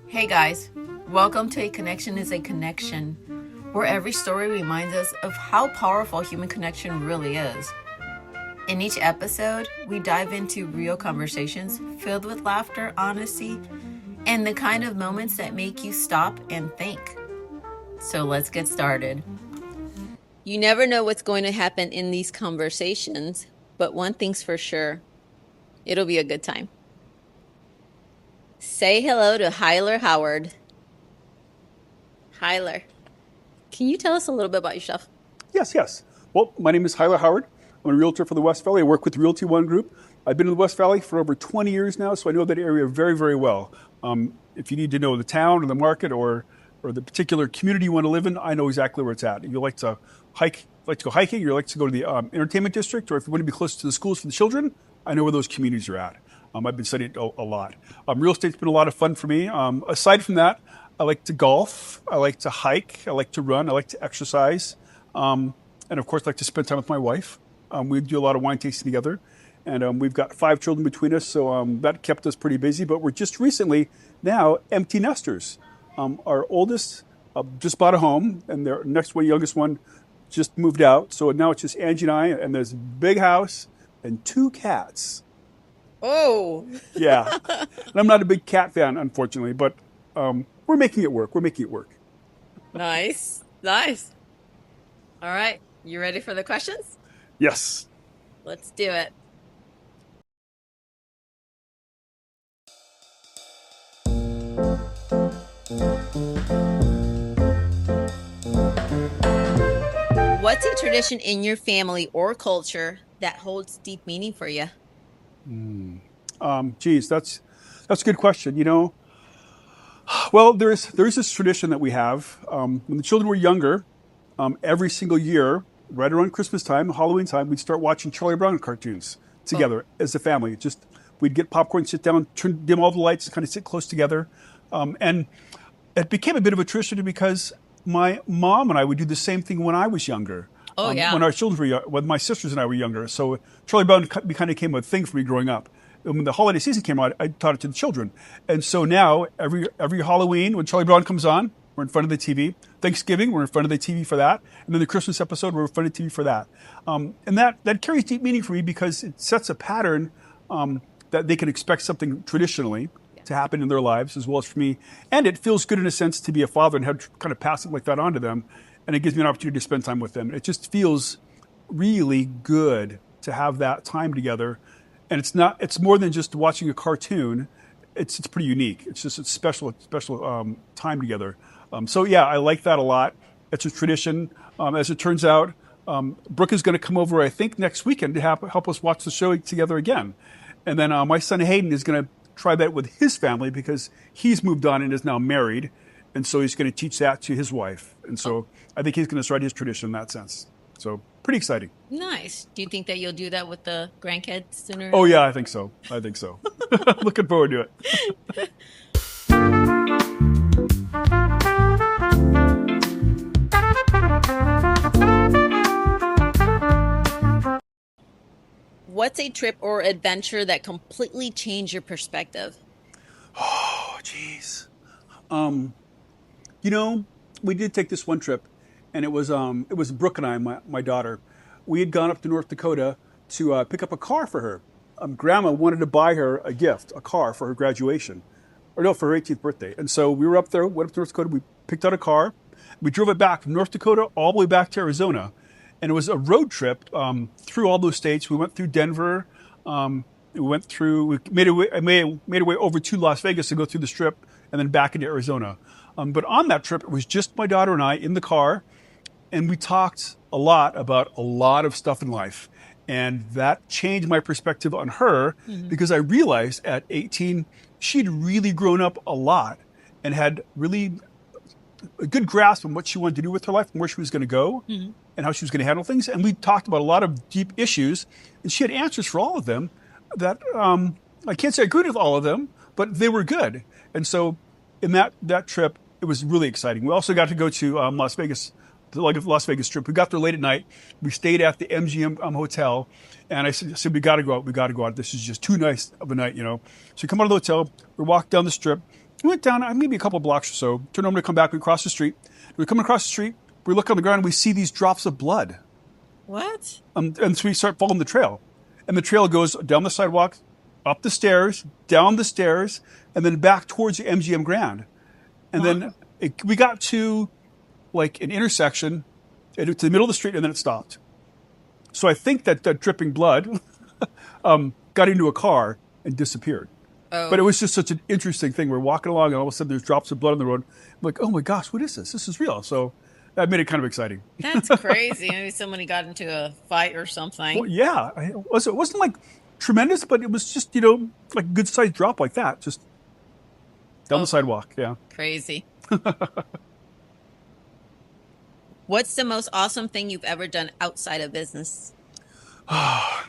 Hey guys, welcome to A Connection is a Connection, where every story reminds us of how powerful human connection really is. In each episode, we dive into real conversations filled with laughter, honesty, and the kind of moments that make you stop and think. So let's get started. You never know what's going to happen in these conversations, but one thing's for sure, it'll be a good time. Say hello to Hyler Howard. Hyler, can you tell us a little bit about yourself? Yes. Well, my name is Hyler Howard. I'm a realtor for the West Valley. I work with Realty One Group. I've been in the West Valley for over 20 years now, so I know that area very, very well. If you need to know the town or the market or the particular community you want to live in, I know exactly where it's at. If you like to go hiking, or you like to go to the entertainment district, or if you want to be close to the schools for the children, I know where those communities are at. I've been studying it a lot. Real estate's been a lot of fun for me. Aside from that, I like to golf. I like to hike. I like to run. I like to exercise. And of course, I like to spend time with my wife. We do a lot of wine tasting together. And we've got 5 children between us, so that kept us pretty busy. But we're just recently now empty nesters. Our oldest just bought a home, and their next one, youngest one, just moved out. So now it's just Angie and I, and there's a big house and 2 cats. Oh. Yeah. And I'm not a big cat fan, unfortunately, but we're making it work. Nice. All right. You ready for the questions? Yes. Let's do it. What's a tradition in your family or culture that holds deep meaning for you? That's a good question. Well, there's this tradition that we have. When the children were younger, every single year, right around Christmas time, Halloween time, we'd start watching Charlie Brown cartoons together as a family. We'd get popcorn, sit down, dim all the lights, kind of sit close together. And it became a bit of a tradition because my mom and I would do the same thing when I was younger. Oh, yeah. When our children were young, when my sisters and I were younger. So Charlie Brown kind of became a thing for me growing up. And when the holiday season came out, I taught it to the children. And so now every Halloween when Charlie Brown comes on, we're in front of the TV. Thanksgiving, we're in front of the TV for that. And then the Christmas episode, we're in front of the TV for that. And that carries deep meaning for me because it sets a pattern that they can expect something traditionally to happen in their lives as well as for me. And it feels good in a sense to be a father and have kind of pass it like that on to them. And it gives me an opportunity to spend time with them. It just feels really good to have that time together. And it's more than just watching a cartoon. It's pretty unique. It's just a special time together. So yeah, I like that a lot. It's a tradition. As it turns out, Brooke is going to come over, I think, next weekend to help us watch the show together again. And then my son Hayden is going to try that with his family because he's moved on and is now married. And so he's going to teach that to his wife. And so I think he's going to start his tradition in that sense. So pretty exciting. Nice. Do you think that you'll do that with the grandkids sooner? Oh, yeah, I think so. Looking forward to it. What's a trip or adventure that completely changed your perspective? Oh, geez. We did take this one trip, and it was Brooke and I, my daughter. We had gone up to North Dakota to pick up a car for her. Grandma wanted to buy her a gift, a car for her graduation, for her 18th birthday. And so we were up there, went up to North Dakota. We picked out a car. We drove it back from North Dakota all the way back to Arizona, and it was a road trip through all those states. We went through Denver. We made our way over to Las Vegas to go through the Strip, and then back into Arizona. But on that trip, it was just my daughter and I in the car, and we talked a lot about a lot of stuff in life. And that changed my perspective on her because I realized at 18, she'd really grown up a lot and had really a good grasp on what she wanted to do with her life and where she was going to go and how she was going to handle things. And we talked about a lot of deep issues, and she had answers for all of them that I can't say I agreed with all of them, but they were good. And so in that trip, it was really exciting. We also got to go to Las Vegas, the Las Vegas Strip. We got there late at night. We stayed at the MGM hotel, and I said, we got to go out. This is just too nice of a night, So we come out of the hotel. We walk down the Strip. We went down maybe a couple blocks or so, turned over to come back, we crossed the street. We're coming across the street, we look on the ground and we see these drops of blood. What? And so we start following the trail. And the trail goes down the sidewalk, up the stairs, down the stairs, and then back towards the MGM Grand. And then we got to like an intersection, to the middle of the street, and then it stopped. So I think that dripping blood got into a car and disappeared. Oh. But it was just such an interesting thing. We're walking along, and all of a sudden there's drops of blood on the road. I'm like, oh my gosh, what is this? This is real. So that made it kind of exciting. That's crazy. Maybe somebody got into a fight or something. Well, yeah. It wasn't like tremendous, but it was just, like a good sized drop like that. Just down the sidewalk. Yeah. Crazy. What's the most awesome thing you've ever done outside of business?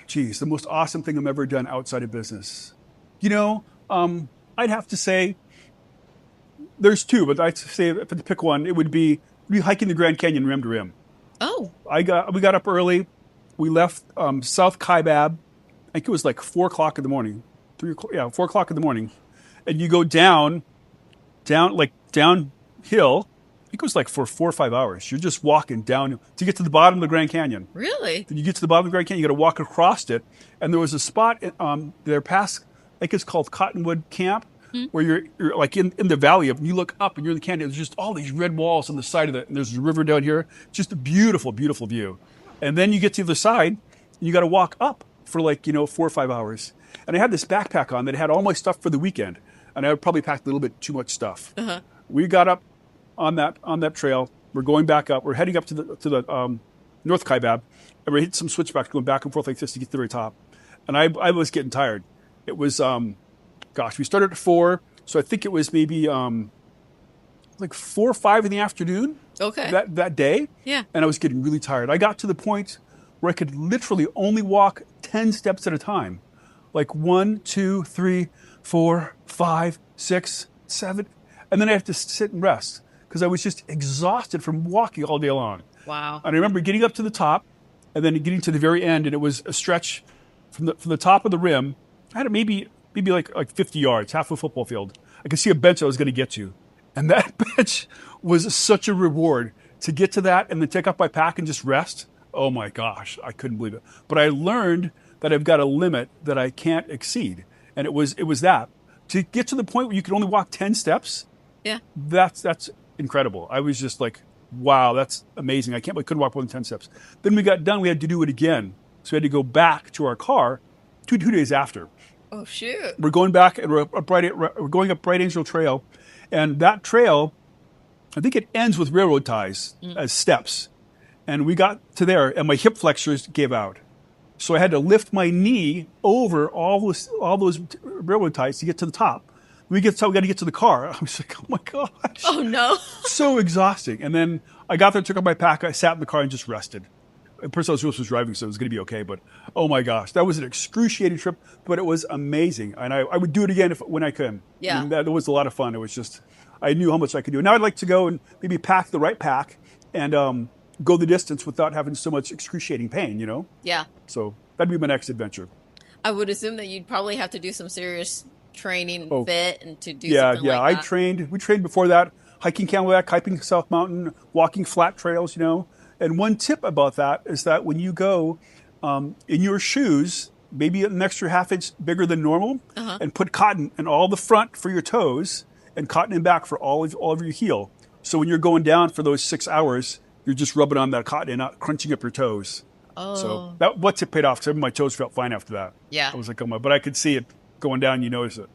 Geez, the most awesome thing I've ever done outside of business. I'd have to say there's two, but I'd say if I had to pick one, it would be hiking the Grand Canyon rim to rim. Oh. We got up early. We left South Kaibab. I think it was like 4 o'clock in the morning. 4 o'clock in the morning. And you go downhill. I think it was like for 4 or 5 hours. You're just walking down to get to the bottom of the Grand Canyon. Really? Then you get to the bottom of the Grand Canyon, you got to walk across it. And there was a spot there past, I think it's called Cottonwood Camp, where you're like in the valley you look up and you're in the canyon. There's just all these red walls on the side of it. And there's a river down here. Just a beautiful, beautiful view. And then you get to the other side and you got to walk up for 4 or 5 hours. And I had this backpack on that had all my stuff for the weekend. And I probably packed a little bit too much stuff. Uh-huh. We got up on that trail. We're going back up. We're heading up to the North Kaibab, and we hit some switchbacks going back and forth like this to get to the very top. And I was getting tired. It was, we started at 4, so I think it was maybe like 4 or 5 in the afternoon. Okay. That day. Yeah. And I was getting really tired. I got to the point where I could literally only walk 10 steps at a time, like 1, 2, 3, 4, 5, 6, 7, and then I have to sit and rest, because I was just exhausted from walking all day long. Wow. And I remember getting up to the top and then getting to the very end, and it was a stretch from the top of the rim. I had maybe like 50 yards, half a football field. I could see a bench I was going to get to. And that bench was such a reward to get to that and then take off my pack and just rest. Oh my gosh, I couldn't believe it. But I learned that I've got a limit that I can't exceed. And it was that. To get to the point where you could only walk 10 steps, yeah, that's incredible. I was just like, wow, that's amazing. I couldn't walk more than 10 steps. Then we got done, we had to do it again. So we had to go back to our car 2 days after. Oh, shoot. We're going back, and we're going up Bright Angel Trail. And that trail, I think it ends with railroad ties as steps. And we got to there, and my hip flexors gave out. So I had to lift my knee over all those railroad ties to get to the top. We got to get to the car. I was like, oh my gosh. Oh no. So exhausting. And then I got there, took off my pack, I sat in the car and just rested. The person I was supposed to be driving, so it was going to be okay. But oh my gosh, that was an excruciating trip, but it was amazing. And I would do it again when I could. Yeah. I mean, that was a lot of fun. It was just, I knew how much I could do. Now I'd like to go and maybe pack the right pack and go the distance without having so much excruciating pain, Yeah. So that'd be my next adventure. I would assume that you'd probably have to do some serious training fit and to do yeah, something like that. We trained before that, hiking Camelback, hiking South Mountain, walking flat trails, And one tip about that is that when you go in your shoes, maybe an extra half inch bigger than normal, and put cotton in all the front for your toes and cotton in back for all of your heel. So when you're going down for those 6 hours, you're just rubbing on that cotton and not crunching up your toes. Oh. So what tip paid off, because my toes felt fine after that. Yeah. I was like, oh my, but I could see it going down, you notice it.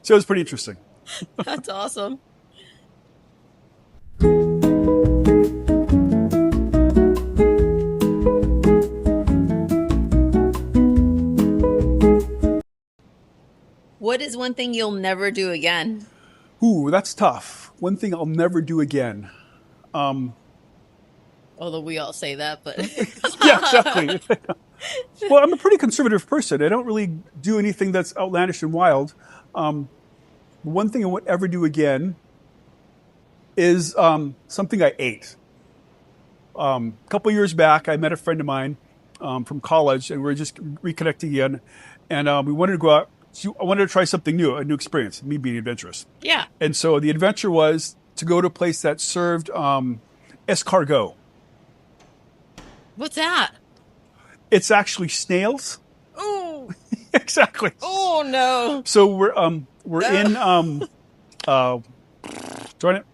So it was pretty interesting. That's awesome. What is one thing you'll never do again? Ooh, that's tough. One thing I'll never do again. Although we all say that, but yeah, exactly. Well, I'm a pretty conservative person. I don't really do anything that's outlandish and wild. One thing I won't ever do again is something I ate. A couple of years back, I met a friend of mine from college, and we were just reconnecting again. And we wanted to go out So I wanted to try something new, a new experience, me being adventurous. Yeah. And so the adventure was to go to a place that served escargot. What's that? It's actually snails. Oh. Exactly. Oh no. So we're in darn it.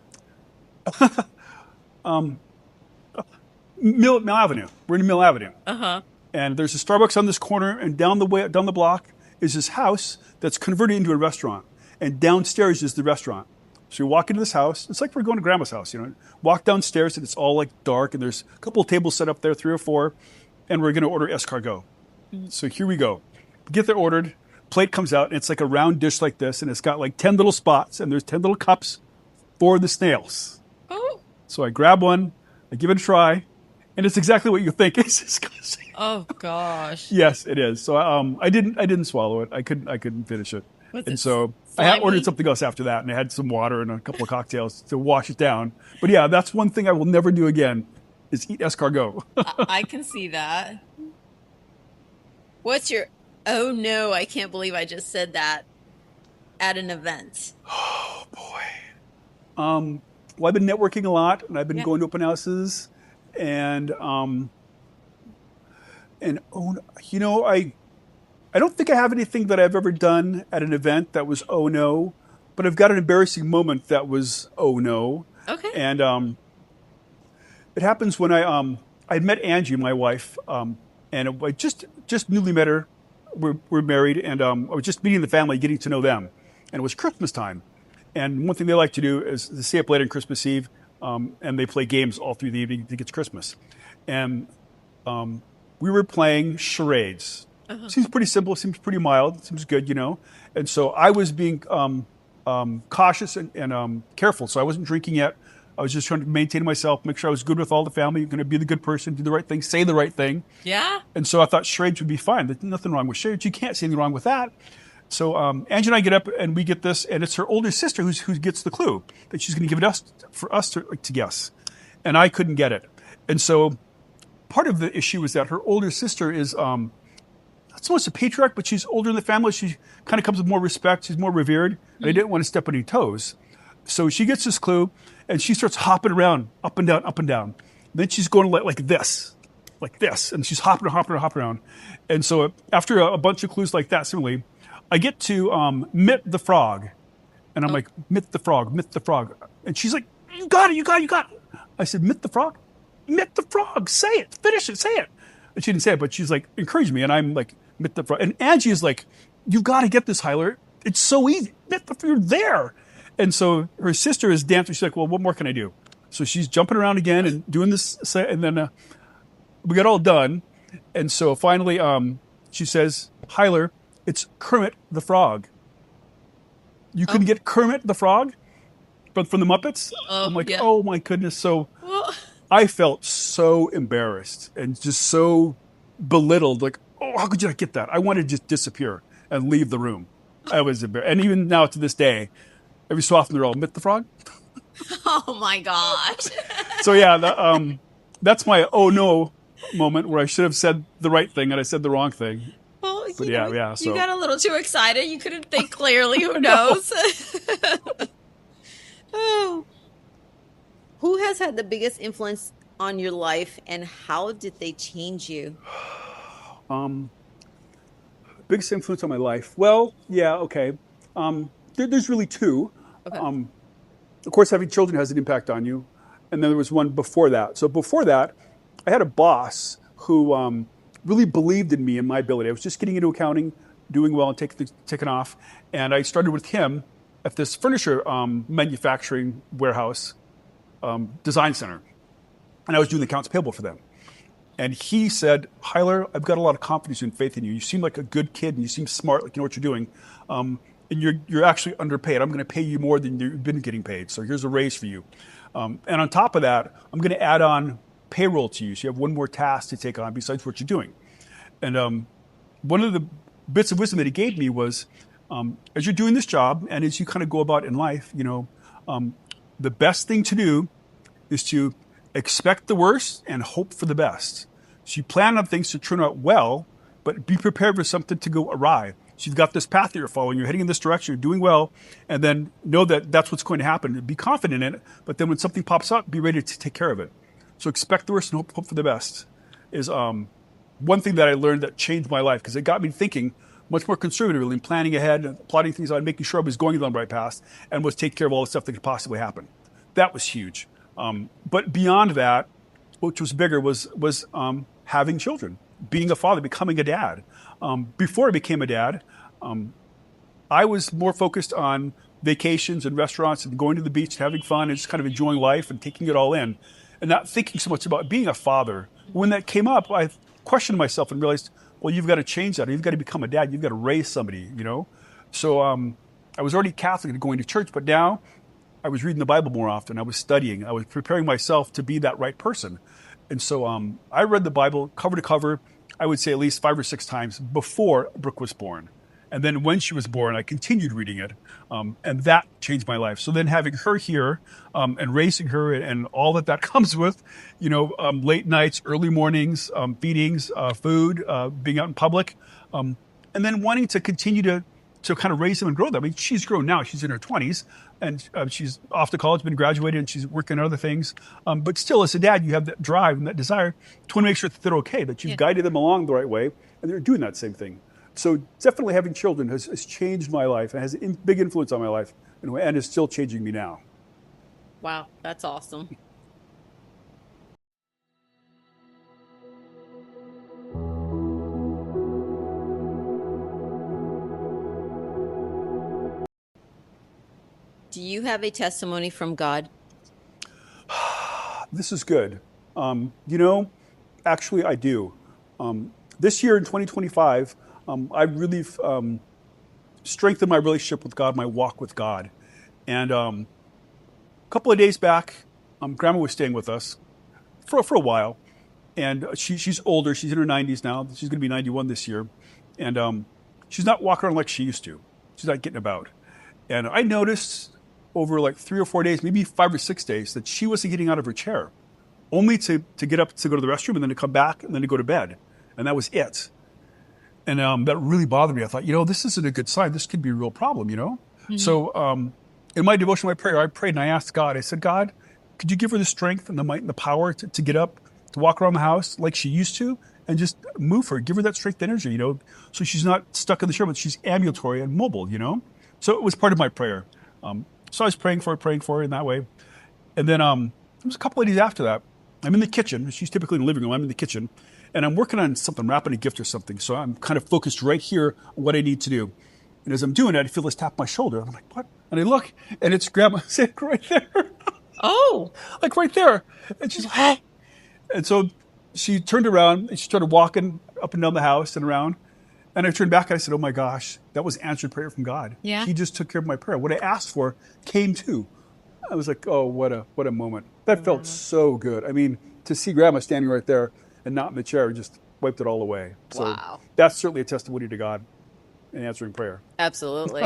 Mill Avenue. We're in Mill Avenue. Uh-huh. And there's a Starbucks on this corner, and down the block is this house that's converted into a restaurant. And downstairs is the restaurant. So you walk into this house. It's like we're going to grandma's house, you know. Walk downstairs, and it's all like dark, and there's a couple of tables set up there, 3 or 4, and we're going to order escargot. So here we go. Get there ordered. Plate comes out, and it's like a round dish like this, and it's got like 10 little spots, and there's 10 little cups for the snails. Oh. So I grab one, I give it a try, and it's exactly what you think. Oh gosh. Yes, it is. So I didn't swallow it. I couldn't finish it. So I had ordered something else after that, and I had some water and a couple of cocktails to wash it down. But yeah, that's one thing I will never do again is eat escargot. I can see that. What's your, oh no, I can't believe I just said that at an event. Oh boy. Well, I've been networking a lot, and I've been going to open houses, and you know, I don't think I have anything that I've ever done at an event that was oh no, but I've got an embarrassing moment that was oh no. Okay. And it happens when I met Angie, my wife, and I just newly met her. We're married, and I was just meeting the family, getting to know them, and it was Christmas time. And one thing they like to do is to stay up late on Christmas Eve, and they play games all through the evening. I think it's Christmas, and we were playing charades. Uh-huh. Seems pretty simple. Seems pretty mild. Seems good, you know. And so I was being cautious and careful. So I wasn't drinking yet. I was just trying to maintain myself, make sure I was good with all the family. You're going to be the good person, do the right thing, say the right thing. Yeah. And so I thought charades would be fine. There's nothing wrong with charades. You can't see anything wrong with that. So Angie and I get up and we get this, and it's her older sister who gets the clue that she's going to give it for us to guess. And I couldn't get it. And so part of the issue is that her older sister is not so much a patriarch, but she's older in the family. She kind of comes with more respect. She's more revered. And I didn't want to step on any toes. So she gets this clue, and she starts hopping around, up and down, up and down. Then she's going like this, and she's hopping around. And so after a bunch of clues like that, similarly, I get to Mitt the Frog. And I'm like, Mitt the Frog. And she's like, you got it. I said, Mitt the Frog? Mitt the Frog, say it, finish it, say it. And she didn't say it, but she's like, encouraged me. And I'm like, Mitt the Frog. And Angie is like, you got to get this, Hyler. It's so easy. Mitt the Frog, you're there. And so her sister is dancing. She's like, well, what more can I do? So she's jumping around again and doing this. And then we got all done. And so finally she says, Hyler, it's Kermit the Frog. You couldn't get Kermit the Frog from the Muppets? I'm like, oh my goodness. So I felt so embarrassed and just so belittled. Like, oh, how could you not get that? I wanted to just disappear and leave the room. I was embarrassed. And even now to this day, every so often they're all, Mitt the Frog? Oh my gosh. So yeah, that's my oh no moment where I should have said the right thing and I said the wrong thing. Well, but you got a little too excited. You couldn't think clearly. Who knows? Oh. Who has had the biggest influence on your life, and how did they change you? Biggest influence on my life? Well, yeah, okay. There's really two. Okay. Of course, having children has an impact on you. And then there was one before that. So before that, I had a boss who really believed in me and my ability. I was just getting into accounting, doing well and taking off. And I started with him at this furniture manufacturing warehouse design center. And I was doing the accounts payable for them. And he said, Hyler, I've got a lot of confidence and faith in you. You seem like a good kid and you seem smart, like you know what you're doing. And you're actually underpaid. I'm going to pay you more than you've been getting paid. So here's a raise for you. And on top of that, I'm going to add on payroll to you. So you have one more task to take on besides what you're doing. And one of the bits of wisdom that he gave me was, as you're doing this job and as you kind of go about in life, you know, the best thing to do is to expect the worst and hope for the best. So you plan on things to turn out well, but be prepared for something to go awry. So you've got this path that you're following. You're heading in this direction. You're doing well, and then know that that's what's going to happen. Be confident in it. But then when something pops up, be ready to take care of it. So expect the worst and hope for the best. Is one thing that I learned that changed my life because it got me thinking much more conservatively and planning ahead and plotting things out, making sure I was going down the right path and was taking care of all the stuff that could possibly happen. That was huge. But beyond that, which was bigger, was having children, being a father, becoming a dad. Before I became a dad, I was more focused on vacations and restaurants and going to the beach and having fun and just kind of enjoying life and taking it all in and not thinking so much about being a father. When that came up, I questioned myself and realized, well, you've got to change that. You've got to become a dad. You've got to raise somebody, you know? So I was already Catholic and going to church, but now I was reading the Bible more often. I was studying. I was preparing myself to be that right person. And so I read the Bible cover to cover, I would say at least 5 or 6 times before Brooke was born. And then when she was born, I continued reading it. And that changed my life. So then having her here and raising her and all that comes with, you know, late nights, early mornings, feedings, food, being out in public, and then wanting to continue to kind of raise them and grow them. I mean, she's grown now. She's in her 20s and she's off to college, been graduated, and she's working on other things. But still, as a dad, you have that drive and that desire to want to make sure that they're okay, that you've guided them along the right way, and they're doing that same thing. So definitely having children has changed my life and has a big influence on my life and is still changing me now. Wow, that's awesome. Do you have a testimony from God? This is good. You know, actually I do. This year in 2025, I really strengthened my relationship with God, my walk with God. And a couple of days back, Grandma was staying with us for a while. And she's older. She's in her 90s now. She's going to be 91 this year. And she's not walking around like she used to. She's not getting about. And I noticed over like 3 or 4 days, maybe 5 or 6 days, that she wasn't getting out of her chair, only to get up to go to the restroom and then to come back and then to go to bed. And that was it. And that really bothered me. I thought, you know, this isn't a good sign. This could be a real problem, you know? Mm-hmm. So in my devotion, my prayer, I prayed and I asked God, I said, God, could you give her the strength and the might and the power to get up, to walk around the house like she used to, and just move her, give her that strength and energy, you know, so she's not stuck in the chair, but she's ambulatory and mobile, you know? So it was part of my prayer. So I was praying for her in that way. And then it was a couple of days after that, I'm in the kitchen. She's typically in the living room. I'm in the kitchen. And I'm working on something, wrapping a gift or something. So I'm kind of focused right here on what I need to do. And as I'm doing it, I feel this tap on my shoulder. I'm like, what? And I look, and it's Grandma sitting right there. Oh. Like right there. And she's like, hey. And so she turned around, and she started walking up and down the house and around. And I turned back, and I said, oh my gosh, that was answered prayer from God. Yeah. He just took care of my prayer. What I asked for came to. I was like, oh, what a moment. That felt so good. I mean, to see Grandma standing right there and not in the chair just wiped it all away. So wow. That's certainly a testimony to God in answering prayer. Absolutely.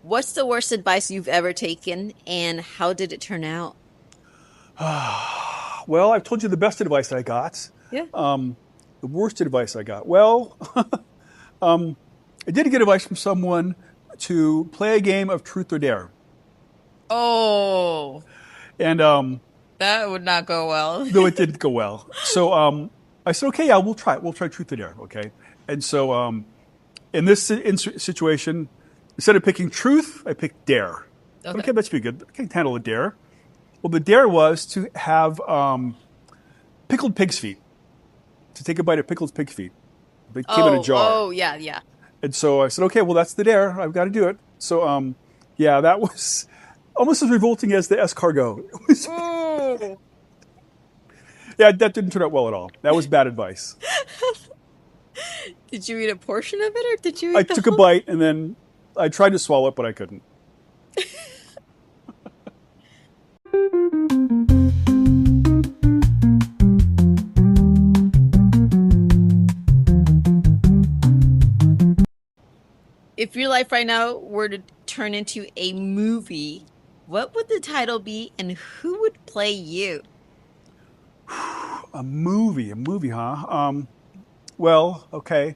What's the worst advice you've ever taken, and how did it turn out? Well, I've told you the best advice I got. Yeah. The worst advice I got. Well, I did get advice from someone to play a game of truth or dare. Oh. And that would not go well. No, it didn't go well. So I said, okay, yeah, we'll try it. We'll try truth or dare, okay? And so in this situation, instead of picking truth, I picked dare. Okay, that's pretty good. I can handle a dare. Well, the dare was to have pickled pig's feet, to take a bite of pickled pig's feet. They came in a jar. Oh, yeah, yeah. And so I said, okay, well, that's the dare. I've got to do it. So, yeah, that was almost as revolting as the escargot. Yeah, that didn't turn out well at all. That was bad advice. Did you eat a portion of it, or did you eat I took a bite, and then I tried to swallow it, but I couldn't. If your life right now were to turn into a movie, What would the title be, and who would play you? A movie, huh? Well, okay.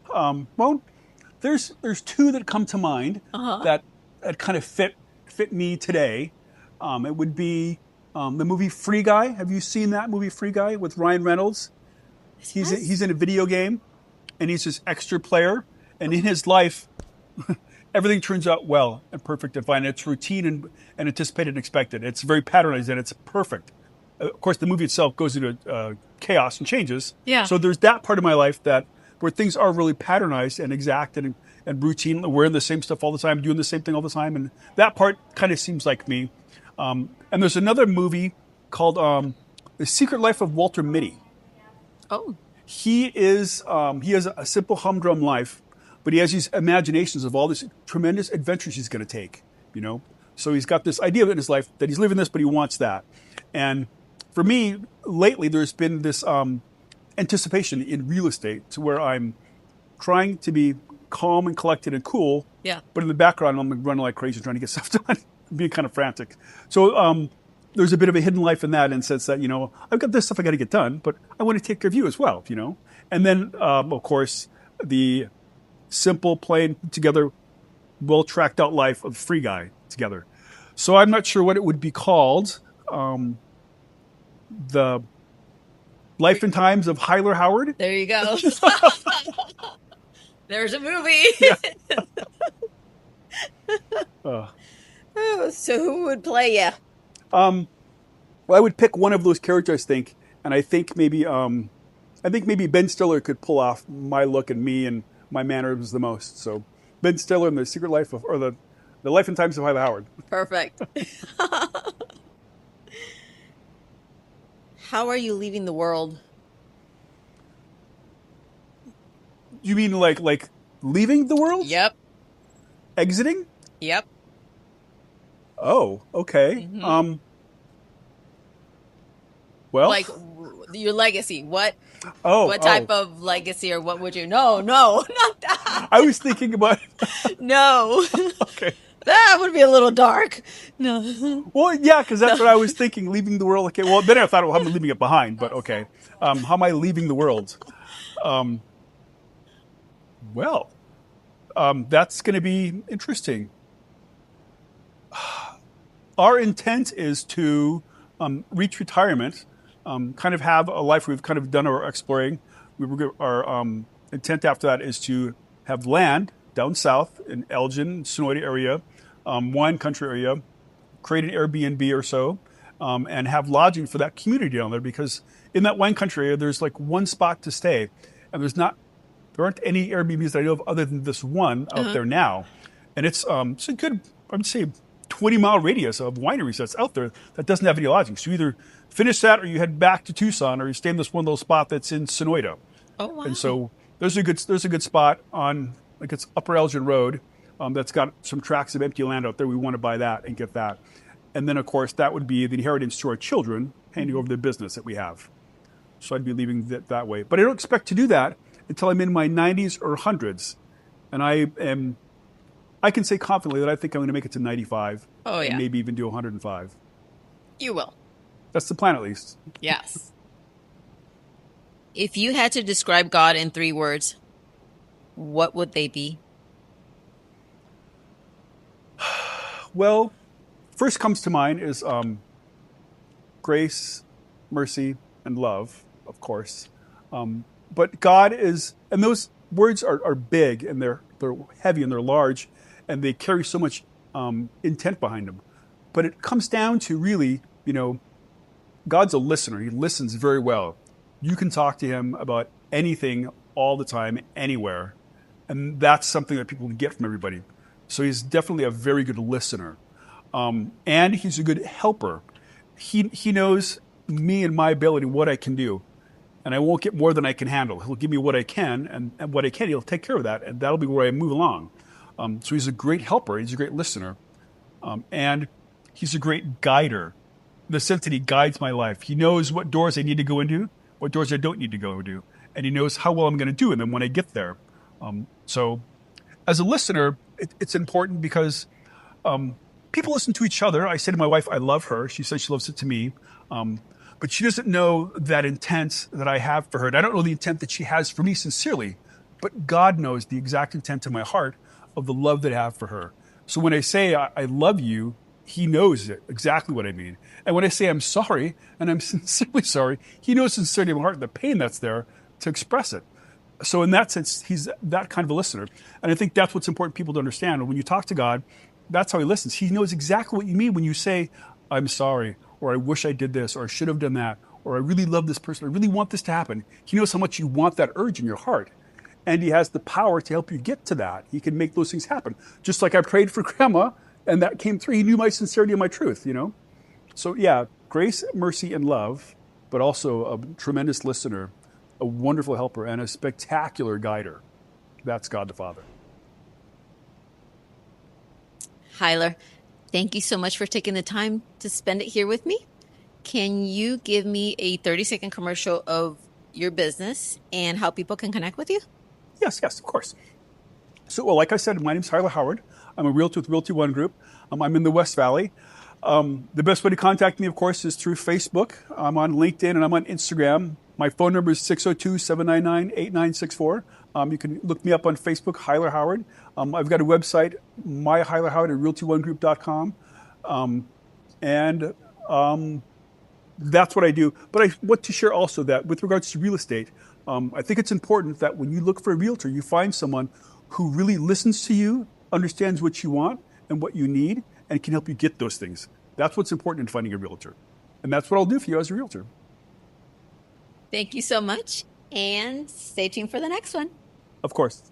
Well, there's two that come to mind Uh-huh. that kind of fit me today. It would be the movie Free Guy. Have you seen that movie Free Guy with Ryan Reynolds? He's in a video game, and he's this extra player, and in his life, everything turns out well and perfect and fine. It's routine and anticipated and expected. It's very patternized and it's perfect. Of course, the movie itself goes into chaos and changes. Yeah. So there's that part of my life where things are really patternized and exact and routine. We're in the same stuff all the time, doing the same thing all the time, and that part kind of seems like me. And there's another movie called The Secret Life of Walter Mitty. Oh. He has a simple humdrum life, but he has these imaginations of all these tremendous adventures he's going to take, So he's got this idea in his life that he's living this, but he wants that. And for me, lately, there's been this anticipation in real estate to where I'm trying to be calm and collected and cool. Yeah. But in the background, I'm running like crazy trying to get stuff done, being kind of frantic. So there's a bit of a hidden life in that, in the sense that, I've got this stuff I got to get done, but I want to take care of you as well, And then, of course, the simple, plain, together, well tracked out life of Free Guy together. So I'm not sure what it would be called. The Life and Times of Hyler Howard. There you go. There's a movie. Yeah. Oh, so who would play you? Well, I would pick one of those characters, I think, and I think maybe Ben Stiller could pull off my look and me and my mannerisms the most. So Ben Stiller in The Secret Life of, or the Life and Times of Hyler Howard. Perfect. How are you leaving the world? You mean like leaving the world? Yep. Exiting? Yep. Oh, okay. Mm-hmm. Well, like your legacy. What what type of legacy, or what would you? No, not that. I was thinking about. No. Okay. That would be a little dark. No. Well, yeah, because that's what I was thinking. Leaving the world. Okay. Well, then I thought, well, I'm leaving it behind. But okay. How am I leaving the world? That's going to be interesting. Our intent is to reach retirement, kind of have a life we've kind of done our exploring. Our intent after that is to have land down south in Elgin, Sonoyta area, wine country area, create an Airbnb or so, and have lodging for that community down there, because in that wine country area, there's like one spot to stay, and there aren't any Airbnbs that I know of other than this one out there now. And it's a good, I'd say, 20-mile radius of wineries that's out there that doesn't have any lodging. So you either finish that, or you head back to Tucson, or you stay in this one little spot that's in Sonoyta. Oh, wow. And so there's a good spot on, like, it's Upper Elgin Road, that's got some tracts of empty land out there. We want to buy that and get that. And then, of course, that would be the inheritance to our children, handing over the business that we have. So I'd be leaving that way. But I don't expect to do that until I'm in my 90s or 100s. And I can say confidently that I think I'm going to make it to 95. Oh, yeah. And maybe even do 105. You will. That's the plan, at least. Yes. If you had to describe God in 3 words, what would they be? Well, first comes to mind is grace, mercy, and love, of course. But God is, and those words are big, and they're heavy, and they're large, and they carry so much intent behind them. But it comes down to really, God's a listener. He listens very well. You can talk to him about anything all the time, anywhere. And that's something that people can get from everybody. So he's definitely a very good listener. And he's a good helper. He knows me and my ability, what I can do. And I won't get more than I can handle. He'll give me what I can, and what I can, he'll take care of that. And that'll be where I move along. So he's a great helper. He's a great listener. And he's a great guider, in the sense that he guides my life. He knows what doors I need to go into, what doors I don't need to go into. And he knows how well I'm going to do in them when I get there. So as a listener, it's important because people listen to each other. I say to my wife, I love her. She says she loves it to me. But she doesn't know that intent that I have for her. And I don't know the intent that she has for me sincerely, but God knows the exact intent in my heart of the love that I have for her. So when I say I love you, he knows it, exactly what I mean. And when I say I'm sorry, and I'm sincerely sorry, he knows sincerely in my heart the pain that's there to express it. So in that sense, he's that kind of a listener. And I think that's what's important for people to understand. When you talk to God, that's how he listens. He knows exactly what you mean when you say, I'm sorry, or I wish I did this, or I should have done that, or I really love this person, I really want this to happen. He knows how much you want that urge in your heart. And he has the power to help you get to that. He can make those things happen. Just like I prayed for Grandma, and that came through. He knew my sincerity and my truth, you know? So yeah, grace, mercy, and love, but also a tremendous listener, a wonderful helper, and a spectacular guider. That's God the Father. Hyler, thank you so much for taking the time to spend it here with me. Can you give me a 30-second commercial of your business and how people can connect with you? Yes, of course. So, well, like I said, my name's Hyler Howard. I'm a realtor with Realty One Group. I'm in the West Valley. The best way to contact me, of course, is through Facebook. I'm on LinkedIn and I'm on Instagram. My phone number is 602-799-8964. You can look me up on Facebook, Hyler Howard. I've got a website, myhylerhoward at realty1group.com. That's what I do. But I want to share also that with regards to real estate, I think it's important that when you look for a realtor, you find someone who really listens to you, understands what you want and what you need, and can help you get those things. That's what's important in finding a realtor. And that's what I'll do for you as a realtor. Thank you so much. And stay tuned for the next one. Of course.